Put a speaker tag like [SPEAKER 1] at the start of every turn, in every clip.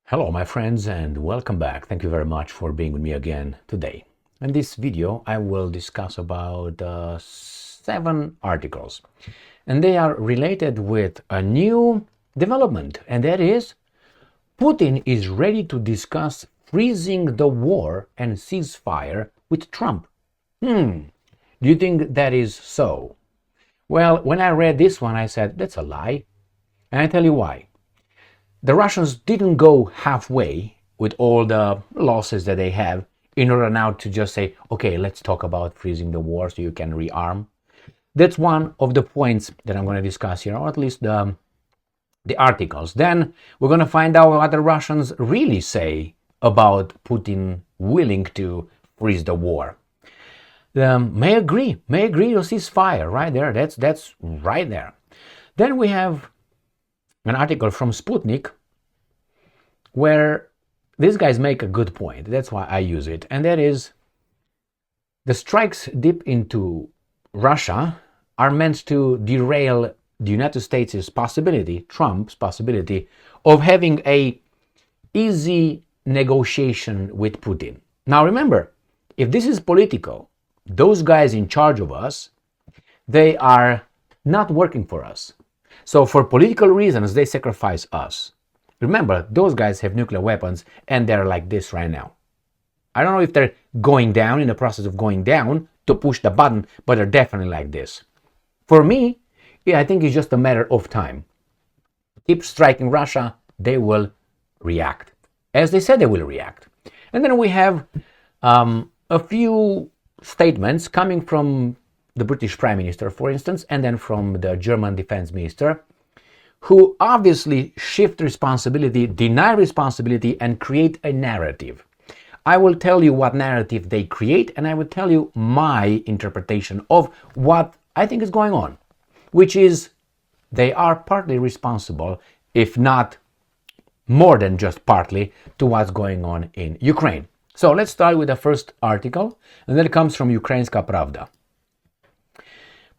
[SPEAKER 1] Hello my friends and welcome back. Thank you very much for being with me again today. In this video I will discuss about 7 articles and they are related with a new development, and that is Putin is ready to discuss freezing the war and ceasefire with Trump. Do you think that is so? Well, when I read this one I said that's a lie, and I tell you why. The Russians didn't go halfway with all the losses that they have in order now to just say, okay, let's talk about freezing the war so you can rearm. That's one of the points that I'm going to discuss here, or at least the articles. Then we're going to find out what the Russians really say about Putin willing to freeze the war. May agree to ceasefire right there. That's right there. Then we have an article from Sputnik where these guys make a good point. That's why I use it. And that is, the strikes deep into Russia are meant to derail the United States' possibility, Trump's possibility, of having a easy negotiation with Putin. Now remember, if this is political, those guys in charge of us, they are not working for us. So for political reasons, they sacrifice us. Remember, those guys have nuclear weapons and they're like this right now. I don't know if they're going down, in the process of going down to push the button, but they're definitely like this. For me, I think it's just a matter of time. Keep striking Russia, they will react. As they said, they will react. And then we have a few statements coming from the British Prime Minister, for instance, and then from the German Defense Minister, who obviously shift responsibility, deny responsibility, and create a narrative. I will tell you what narrative they create, and I will tell you my interpretation of what I think is going on, which is they are partly responsible, if not more than just partly, to what's going on in Ukraine. So let's start with the first article, and that comes from Ukrainska Pravda.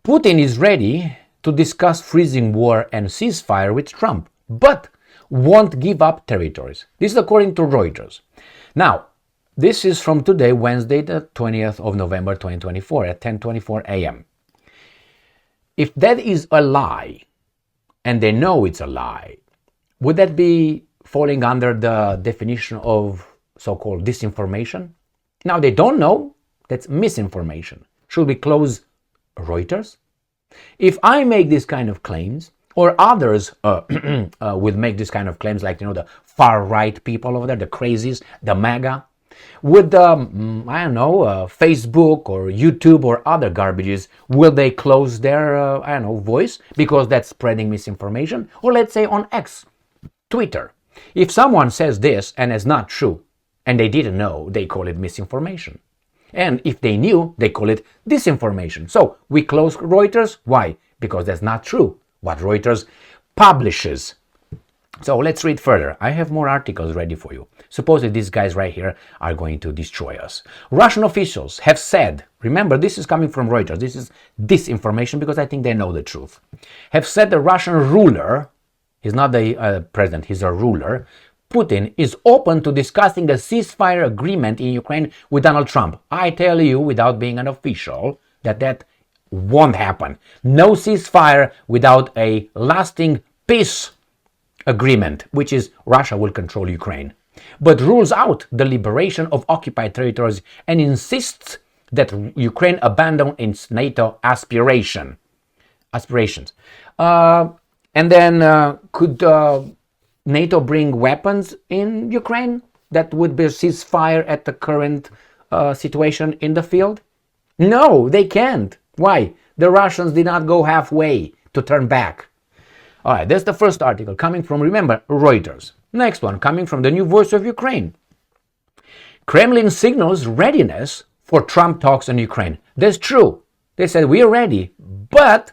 [SPEAKER 1] Putin is ready to discuss freezing war and ceasefire with Trump, but won't give up territories. This is according to Reuters. Now, this is from today, Wednesday, the 20th of November, 2024, at 10:24 a.m. If that is a lie, and they know it's a lie, would that be falling under the definition of so-called disinformation? Now, they don't know, that's misinformation. Should we close Reuters? If I make this kind of claims, or others would make this kind of claims, like, the far-right people over there, the crazies, the MAGA, would, Facebook or YouTube or other garbages, will they close their, voice because that's spreading misinformation? Or let's say on X, Twitter. If someone says this and it's not true, and they didn't know, they call it misinformation. And if they knew, they call it disinformation. So we close Reuters. Why? Because that's not true, what Reuters publishes. So let's read further. I have more articles ready for you. Supposedly these guys right here are going to destroy us. Russian officials have said, remember this is coming from Reuters, this is disinformation because I think they know the truth, have said the Russian ruler, he's not the president, he's a ruler, Putin is open to discussing a ceasefire agreement in Ukraine with Donald Trump. I tell you, without being an official, that won't happen. No ceasefire without a lasting peace agreement, which is Russia will control Ukraine, but rules out the liberation of occupied territories and insists that Ukraine abandon its NATO aspirations. And then could NATO bring weapons in Ukraine? That would be a ceasefire at the current situation in the field? No, they can't. Why? The Russians did not go halfway to turn back. All right, that's the first article coming from, remember, Reuters. Next one coming from the New Voice of Ukraine. Kremlin signals readiness for Trump talks on Ukraine. That's true. They said we are ready, but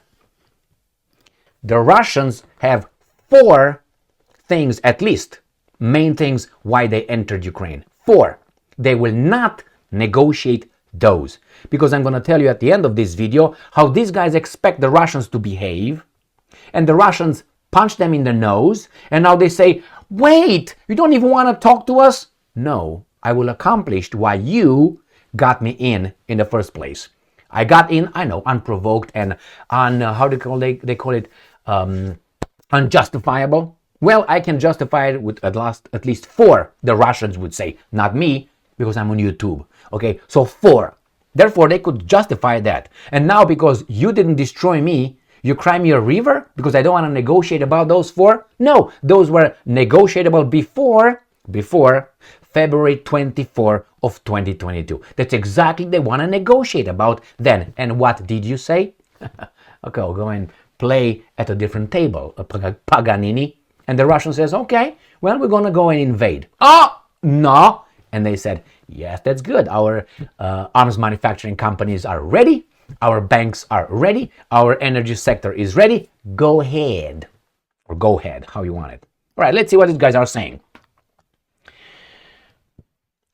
[SPEAKER 1] the Russians have 4 things, at least, main things why they entered Ukraine. 4. They will not negotiate those. Because I'm going to tell you at the end of this video how these guys expect the Russians to behave, and the Russians punch them in the nose, and now they say, Wait, you don't even want to talk to us? No, I will accomplish why you got me in the first place. I got in, I know, unprovoked and how do they call it, unjustifiable. Well, I can justify it with at least 4, the Russians would say, not me, because I'm on YouTube. Okay, so 4. Therefore, they could justify that. And now, because you didn't destroy me, you cry me a river because I don't want to negotiate about those 4? No, those were negotiable before February 24 of 2022. That's exactly they want to negotiate about then. And what did you say? Okay, I'll go and play at a different table, a Paganini. And the Russian says, okay, well, we're going to go and invade. Oh, no. And they said, yes, that's good. Our arms manufacturing companies are ready. Our banks are ready. Our energy sector is ready. Go ahead. Or go ahead, how you want it. All right, let's see what these guys are saying.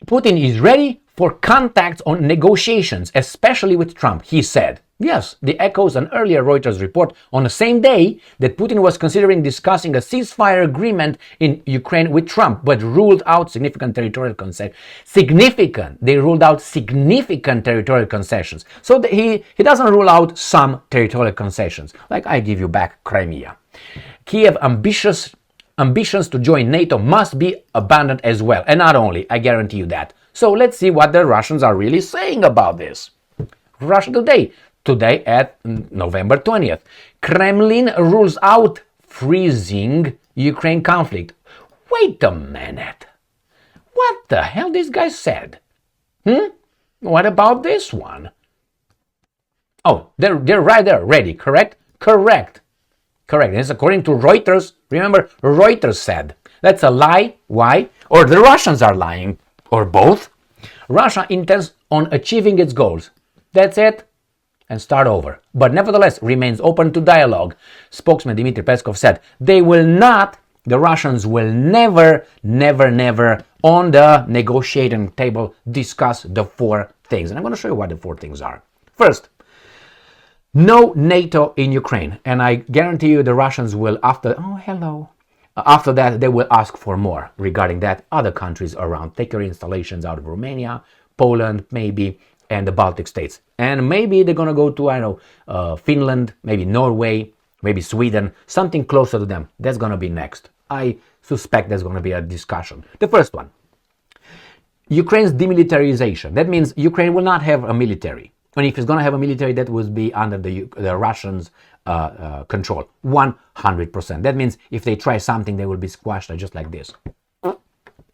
[SPEAKER 1] Putin is ready for contacts on negotiations, especially with Trump, he said. Yes, the echoes an earlier Reuters report on the same day that Putin was considering discussing a ceasefire agreement in Ukraine with Trump, but ruled out significant territorial concessions. They ruled out significant territorial concessions. So he doesn't rule out some territorial concessions, like I give you back Crimea. Kiev ambitions to join NATO must be abandoned as well. And not only, I guarantee you that. So let's see what the Russians are really saying about this. Russia Today at November 20th. Kremlin rules out freezing Ukraine conflict. Wait a minute. What the hell this guy said? What about this one? Oh, they're right there, ready, correct? Correct. It's according to Reuters. Remember, Reuters said. That's a lie. Why? Or the Russians are lying. Or both. Russia intends on achieving its goals. That's it. And start over. But nevertheless remains open to dialogue. Spokesman Dmitry Peskov said the Russians will never on the negotiating table discuss the 4 things. And I'm going to show you what the 4 things are. First, no NATO in Ukraine. And I guarantee you the Russians will, after that, they will ask for more regarding that. Other countries around, take your installations out of Romania, Poland, maybe, and the Baltic states. And maybe they're going to go to, Finland, maybe Norway, maybe Sweden, something closer to them. That's going to be next. I suspect there's going to be a discussion. The first one, Ukraine's demilitarization. That means Ukraine will not have a military. And if it's going to have a military, that will be under the Russians' control, 100%. That means if they try something, they will be squashed just like this.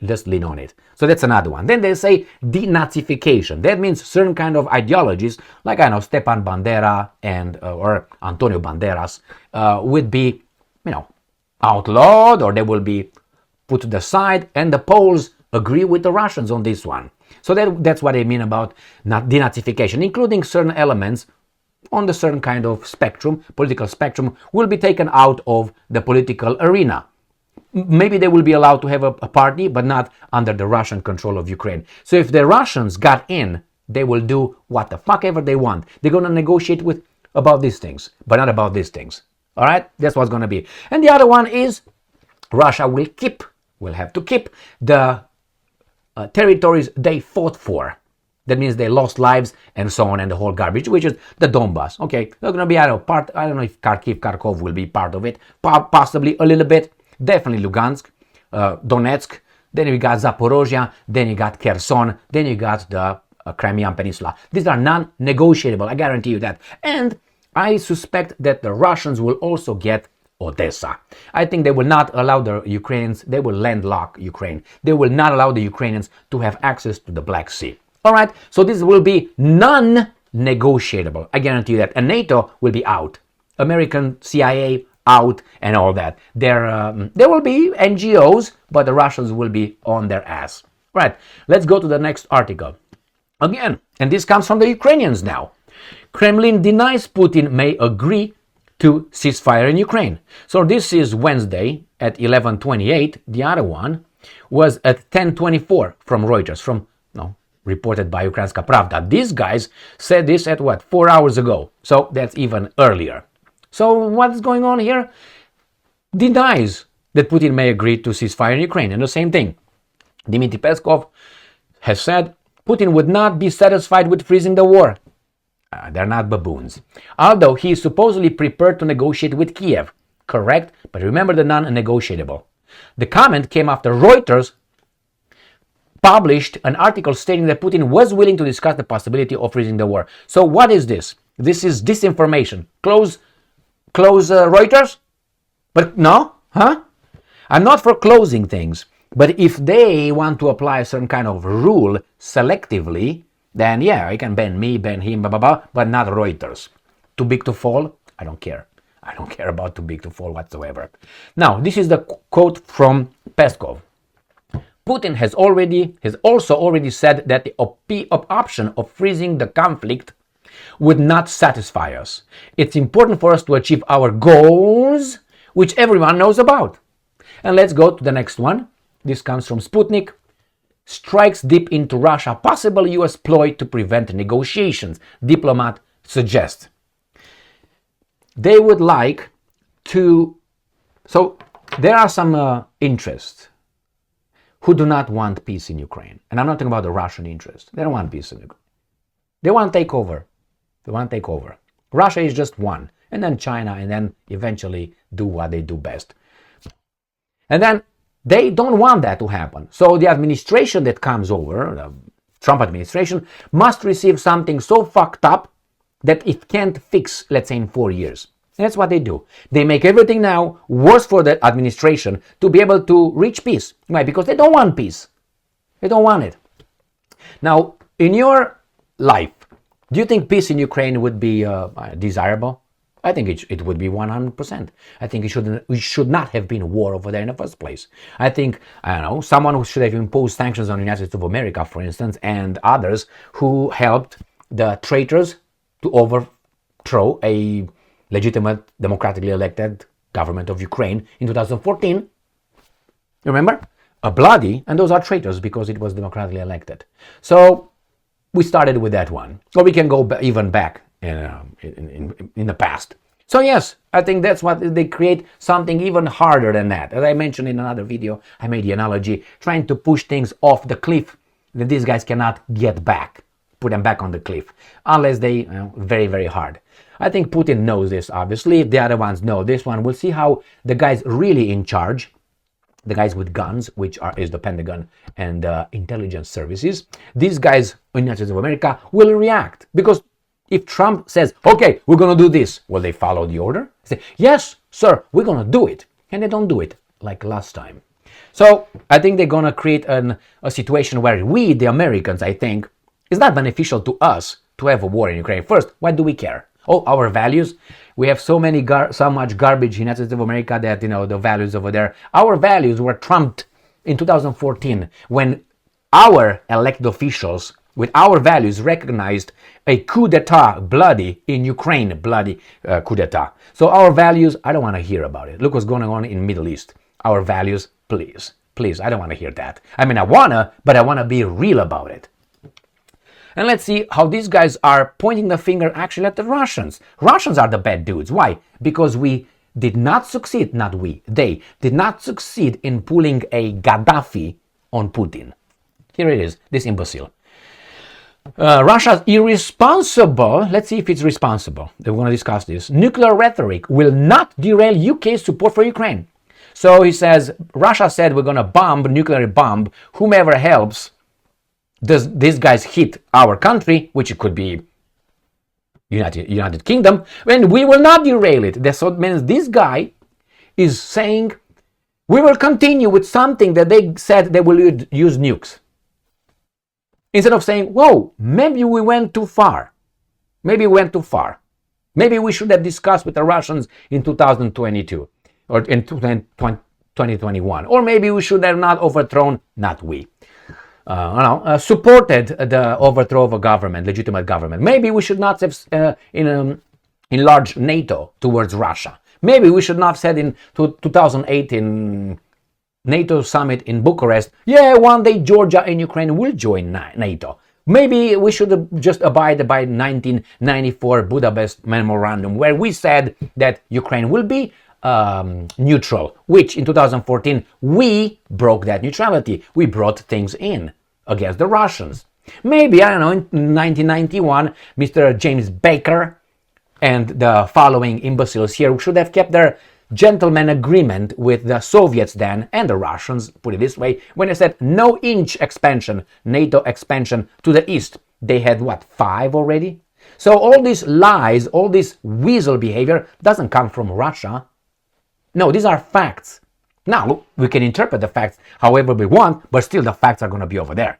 [SPEAKER 1] Just lean on it. So that's another one. Then they say denazification. That means certain kind of ideologies, like Stepan Bandera and or Antonio Banderas, would be, outlawed, or they will be put to the side. And the Poles agree with the Russians on this one. So that's what they mean about denazification, including certain elements on the certain kind of spectrum, political spectrum, will be taken out of the political arena. Maybe they will be allowed to have a party, but not under the Russian control of Ukraine. So if the Russians got in, they will do what the fuck ever they want. They're going to negotiate about these things, but not about these things. All right? That's what's going to be. And the other one is Russia will have to keep the territories they fought for. That means they lost lives and so on and the whole garbage, which is the Donbass. Okay, they're going to be I don't know if Kharkov will be part of it. Possibly a little bit. Definitely Lugansk, Donetsk, then you got Zaporozhia, then you got Kherson, then you got the Crimean Peninsula. These are non-negotiable, I guarantee you that. And I suspect that the Russians will also get Odessa. I think they will not allow the Ukrainians, they will landlock Ukraine. They will not allow the Ukrainians to have access to the Black Sea. All right, so this will be non-negotiable, I guarantee you that. And NATO will be out. American CIA out and all that. There will be NGOs, but the Russians will be on their ass. Right, let's go to the next article. Again, and this comes from the Ukrainians now. Kremlin denies Putin may agree to ceasefire in Ukraine. So this is Wednesday at 11:28. The other one was at 10:24 from Reuters, reported by Ukrainska Pravda. These guys said this at 4 hours ago. So that's even earlier. So what's going on here? Denies that Putin may agree to ceasefire in Ukraine. And the same thing, Dmitry Peskov has said Putin would not be satisfied with freezing the war. They're not baboons. Although he is supposedly prepared to negotiate with Kiev. Correct, but remember the non-negotiable. The comment came after Reuters published an article stating that Putin was willing to discuss the possibility of freezing the war. So what is this? This is disinformation. Close Reuters? But no? Huh? I'm not for closing things. But if they want to apply a certain kind of rule selectively, then yeah, I can ban me, ban him, blah, blah, blah, but not Reuters. Too big to fall? I don't care. I don't care about too big to fall whatsoever. Now, this is the quote from Peskov. Putin has also already said that the option of freezing the conflict would not satisfy us. It's important for us to achieve our goals, which everyone knows about. And let's go to the next one. This comes from Sputnik. Strikes deep into Russia, possible US ploy to prevent negotiations, Diplomat suggests. They would like to... So there are some interests who do not want peace in Ukraine. And I'm not talking about the Russian interest. They don't want peace in Ukraine. They want to take over. They want to take over. Russia is just one. And then China, and then eventually do what they do best. And then they don't want that to happen. So the administration that comes over, the Trump administration, must receive something so fucked up that it can't fix, let's say, in 4 years. And that's what they do. They make everything now worse for the administration to be able to reach peace. Why? Because they don't want peace. They don't want it. Now, in your life, do you think peace in Ukraine would be desirable? I think it would be 100%. I think it should not have been war over there in the first place. I think, I don't know, someone who should have imposed sanctions on the United States of America, for instance, and others who helped the traitors to overthrow a legitimate, democratically elected government of Ukraine in 2014. Remember? And those are traitors because it was democratically elected. So we started with that one. Or we can go even back in the past. So yes, I think that's what they create, something even harder than that. As I mentioned in another video, I made the analogy, trying to push things off the cliff that these guys cannot get back, put them back on the cliff, unless they, very, very hard. I think Putin knows this, obviously. The other ones know this one. We'll see how the guys really in charge, the guys with guns, which is the Pentagon and intelligence services, these guys in the United States of America will react. Because if Trump says, okay, we're going to do this, will they follow the order? Say, yes, sir, we're going to do it. And they don't do it like last time. So I think they're going to create a situation where we, the Americans, I think, it's not beneficial to us to have a war in Ukraine. First, why do we care? Oh, our values. We have so much garbage in the United States of America that, the values over there. Our values were trumped in 2014 when our elected officials with our values recognized a coup d'etat in Ukraine, bloody coup d'etat. So our values, I don't want to hear about it. Look what's going on in the Middle East. Our values, please, I don't want to hear that. I mean, I want to, but I want to be real about it. And let's see how these guys are pointing the finger actually at the Russians. Russians are the bad dudes. Why? Because we did not succeed, they did not succeed in pulling a Gaddafi on Putin. Here it is, this imbecile. Russia's irresponsible, let's see if it's responsible. We're going to discuss this. Nuclear rhetoric will not derail UK's support for Ukraine. So he says, Russia said we're going to nuclear bomb, whomever helps. Does these guys hit our country, which it could be United Kingdom, and we will not derail it. That's what means this guy is saying we will continue with something that they said they will use nukes. Instead of saying, whoa, maybe we went too far. Maybe we should have discussed with the Russians in 2022 or in 2021. Or maybe we should have not overthrown, supported the overthrow of a government, legitimate government. Maybe we should not have enlarged NATO towards Russia. Maybe we should not have said in 2008 in NATO summit in Bucharest, one day Georgia and Ukraine will join NATO. Maybe we should just abide by 1994 Budapest Memorandum, where we said that Ukraine will be neutral, which in 2014 we broke that neutrality. We brought things in against the Russians. Maybe, I don't know, in 1991, Mr. James Baker and the following imbeciles here should have kept their gentleman agreement with the Soviets then and the Russians, put it this way, when they said no inch expansion, NATO expansion to the east. They had what, 5 already? So all these lies, all this weasel behavior doesn't come from Russia. No, these are facts. Now, we can interpret the facts however we want, but still the facts are going to be over there.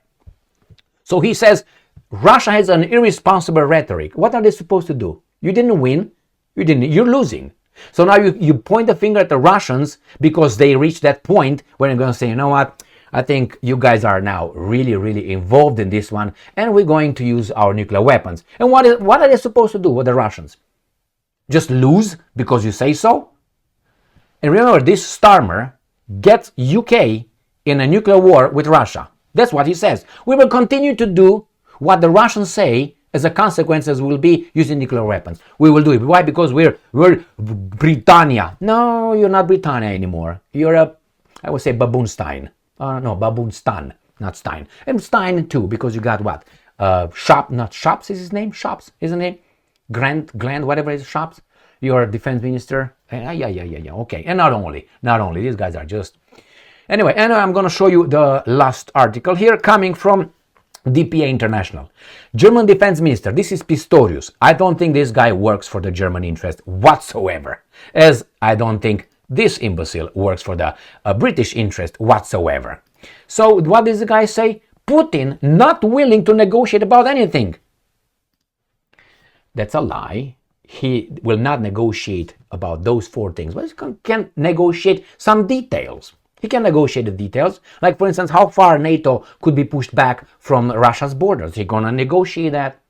[SPEAKER 1] So he says, Russia has an irresponsible rhetoric. What are they supposed to do? You didn't win. You're losing. So now you point the finger at the Russians because they reached that point where they're going to say, you know what? I think you guys are now really, really involved in this one, and we're going to use our nuclear weapons. And what are they supposed to do with the Russians? Just lose because you say so? And remember, this Starmer gets UK in a nuclear war with Russia. That's what he says. We will continue to do what the Russians say. As a consequence, will be using nuclear weapons. We will do it. Why? Because we're Britannia. No, you're not Britannia anymore. You're I would say Baboonstein. No, Baboonstan, not Stein. And Stein too, because you got what? Not Shops is his name? Shops, isn't it? Gland, whatever it is, Shops. You're defense minister. Yeah. Okay. And not only. These guys are just... Anyway, I'm going to show you the last article here coming from DPA International. German defense minister, this is Pistorius. I don't think this guy works for the German interest whatsoever, as I don't think this imbecile works for the British interest whatsoever. So what does the guy say? Putin not willing to negotiate about anything. That's a lie. He will not negotiate about those 4 things, but he can negotiate some details. He can negotiate the details, like for instance, how far NATO could be pushed back from Russia's borders. He's going to negotiate that.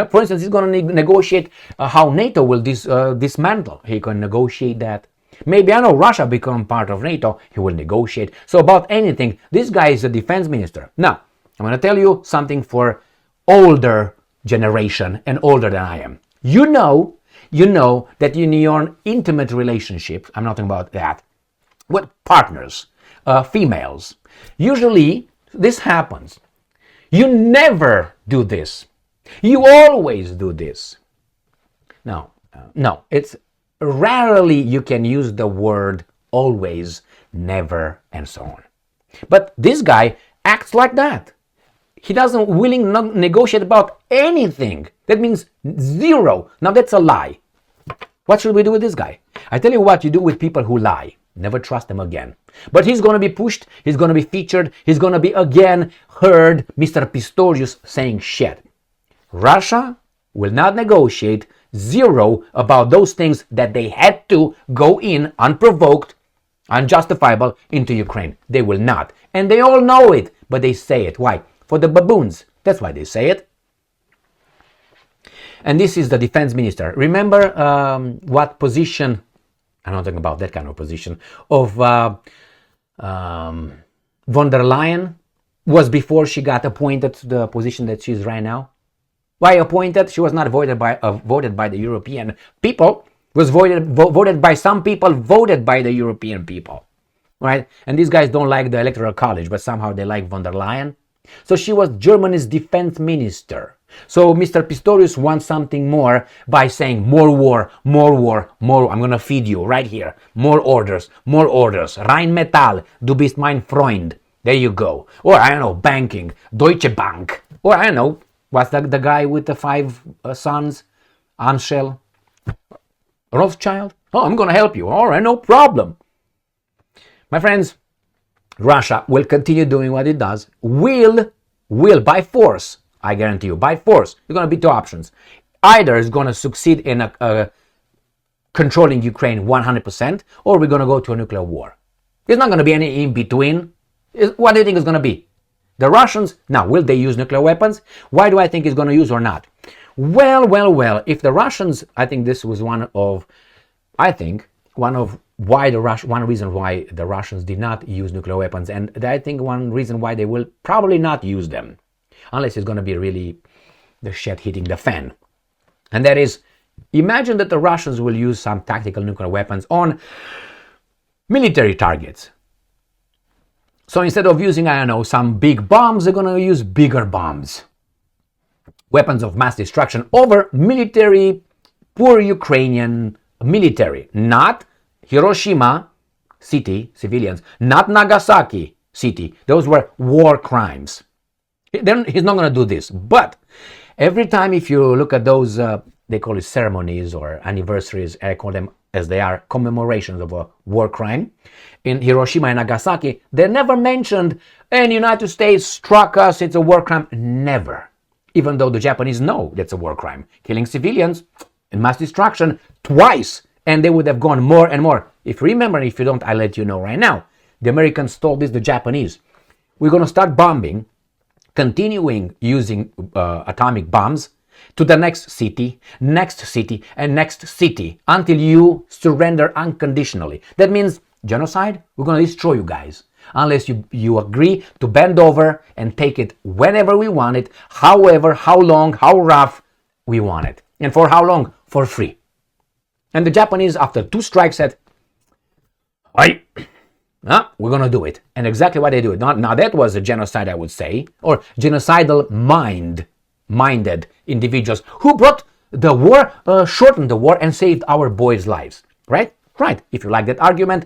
[SPEAKER 1] For instance, he's going to negotiate how NATO will dismantle. He can negotiate that. Maybe, I know, Russia become part of NATO. He will negotiate. So about anything, this guy is a defense minister. Now, I'm going to tell you something for older generation and older than I am. You know that in your intimate relationship, I'm not talking about that, with partners, females, usually this happens. You never do this. You always do this. No, it's rarely you can use the word always, never, and so on. But this guy acts like that. He doesn't willing to negotiate about anything. That means 0. Now that's a lie. What should we do with this guy? I tell you what you do with people who lie. Never trust them again. But he's going to be pushed, he's going to be featured, he's going to be again heard, Mr. Pistorius saying shit. Russia will not negotiate 0 about those things that they had to go in unprovoked, unjustifiable into Ukraine. They will not. And they all know it, but they say it. Why? For the baboons. That's why they say it. And this is the defense minister. Remember what position... I'm not talking about that kind of position, of von der Leyen was before she got appointed to the position that she's right now. Why appointed? She was not voted by the European people. Was voted by some people, voted by the European people. Right? And these guys don't like the Electoral College, but somehow they like von der Leyen. So she was Germany's defense minister. So Mr. Pistorius wants something more by saying more war. I'm going to feed you right here. More orders. Rheinmetall, du bist mein Freund. There you go. Or I don't know, banking, Deutsche Bank. Or I don't know, what's the guy with the 5 sons? Anschel? Rothschild? Oh, I'm going to help you. All right, no problem. My friends, Russia will continue doing what it does. Will by force. I guarantee you, by force. There's going to be 2 options. Either it's going to succeed in controlling Ukraine 100%, or we're going to go to a nuclear war. There's not going to be any in between. What do you think is going to be? The Russians, now, will they use nuclear weapons? Why do I think it's going to use or not? Well, if the Russians, I think this was one reason why the Russians did not use nuclear weapons, and I think one reason why they will probably not use them, unless it's going to be really the shit hitting the fan. And that is, Imagine that the Russians will use some tactical nuclear weapons on military targets. So instead of using, I don't know, some big bombs, they're going to use bigger bombs. Weapons of mass destruction over military, poor Ukrainian military. Not Hiroshima city, civilians. Not Nagasaki city. Those were war crimes. Then he's not going to do this. But every time if you look at those, they call it ceremonies or anniversaries, I call them as they are commemorations of a war crime. In Hiroshima and Nagasaki, they never mentioned, and the United States struck us, it's a war crime. Never. Even though the Japanese know that's a war crime. Killing civilians and mass destruction twice, and they would have gone more and more. If you remember, if you don't, I'll let you know right now. The Americans told this, the Japanese, we're going to start bombing, continuing using atomic bombs to the next city, and next city, until you surrender unconditionally. That means genocide, we're going to destroy you guys. Unless you agree to bend over and take it whenever we want it, however, how long, how rough we want it. And for how long? For free. And the Japanese, after 2 strikes, said, we're going to do it. And exactly what they do. Now that was a genocide, I would say, or genocidal minded individuals who brought the war, shortened the war and saved our boys' lives. Right? Right. If you like that argument,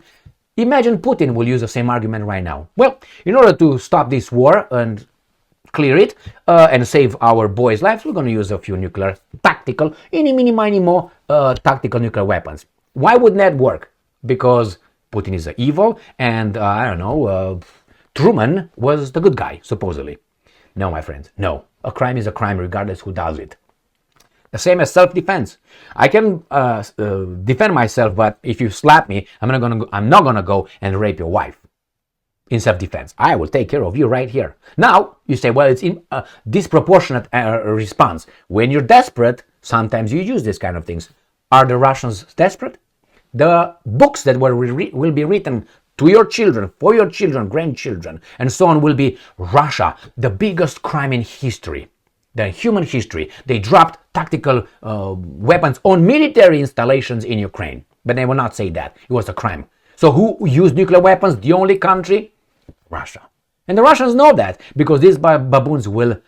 [SPEAKER 1] imagine Putin will use the same argument right now. Well, in order to stop this war and clear it and save our boys' lives, we're going to use a few nuclear tactical, tactical nuclear weapons. Why wouldn't that work? Because Putin is evil and, Truman was the good guy, supposedly. No, my friends, no. A crime is a crime regardless who does it. The same as self-defense. I can defend myself, but if you slap me, I'm not gonna go and rape your wife. In self-defense, I will take care of you right here. Now you say, well, it's in disproportionate response. When you're desperate, sometimes you use these kind of things. Are the Russians desperate? The books that will be written to your children, for your children, grandchildren, and so on will be Russia, the biggest crime in history. The human history, they dropped tactical weapons on military installations in Ukraine. But they will not say that. It was a crime. So who used nuclear weapons? The only country? Russia. And the Russians know that because these baboons will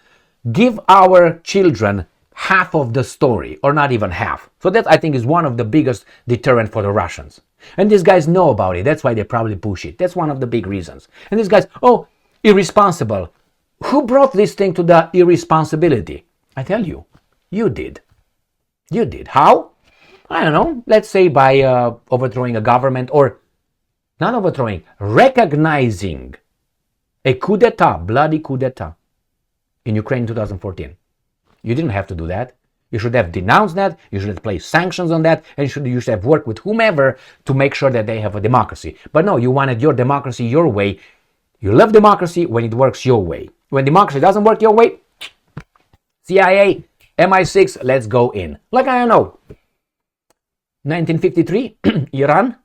[SPEAKER 1] give our children half of the story, or not even half. So that, I think, is one of the biggest deterrent for the Russians. And these guys know about it. That's why they probably push it. That's one of the big reasons. And these guys, irresponsible. Who brought this thing to the irresponsibility? I tell you, you did. You did. How? I don't know. Let's say by overthrowing a government, or not overthrowing, recognizing a coup d'etat, bloody coup d'etat in Ukraine in 2014. You didn't have to do that. You should have denounced that. You should have placed sanctions on that. And you should have worked with whomever to make sure that they have a democracy. But no, you wanted your democracy your way. You love democracy when it works your way. When democracy doesn't work your way, CIA, MI6, let's go in. Like, I don't know, 1953, Iran.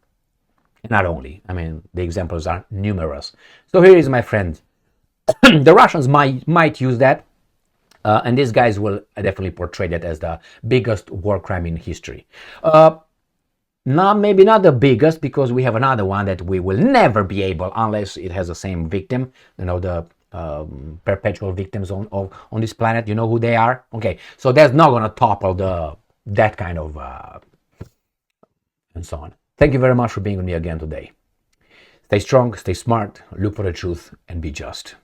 [SPEAKER 1] Not only, the examples are numerous. So here is, my friend, the Russians might use that, and these guys will definitely portray that as the biggest war crime in history. Maybe not the biggest, because we have another one that we will never be able, unless it has the same victim, the perpetual victims on this planet. You know who they are? Okay, so that's not going to topple that kind of and so on. Thank you very much for being with me again today. Stay strong, stay smart, look for the truth, and be just.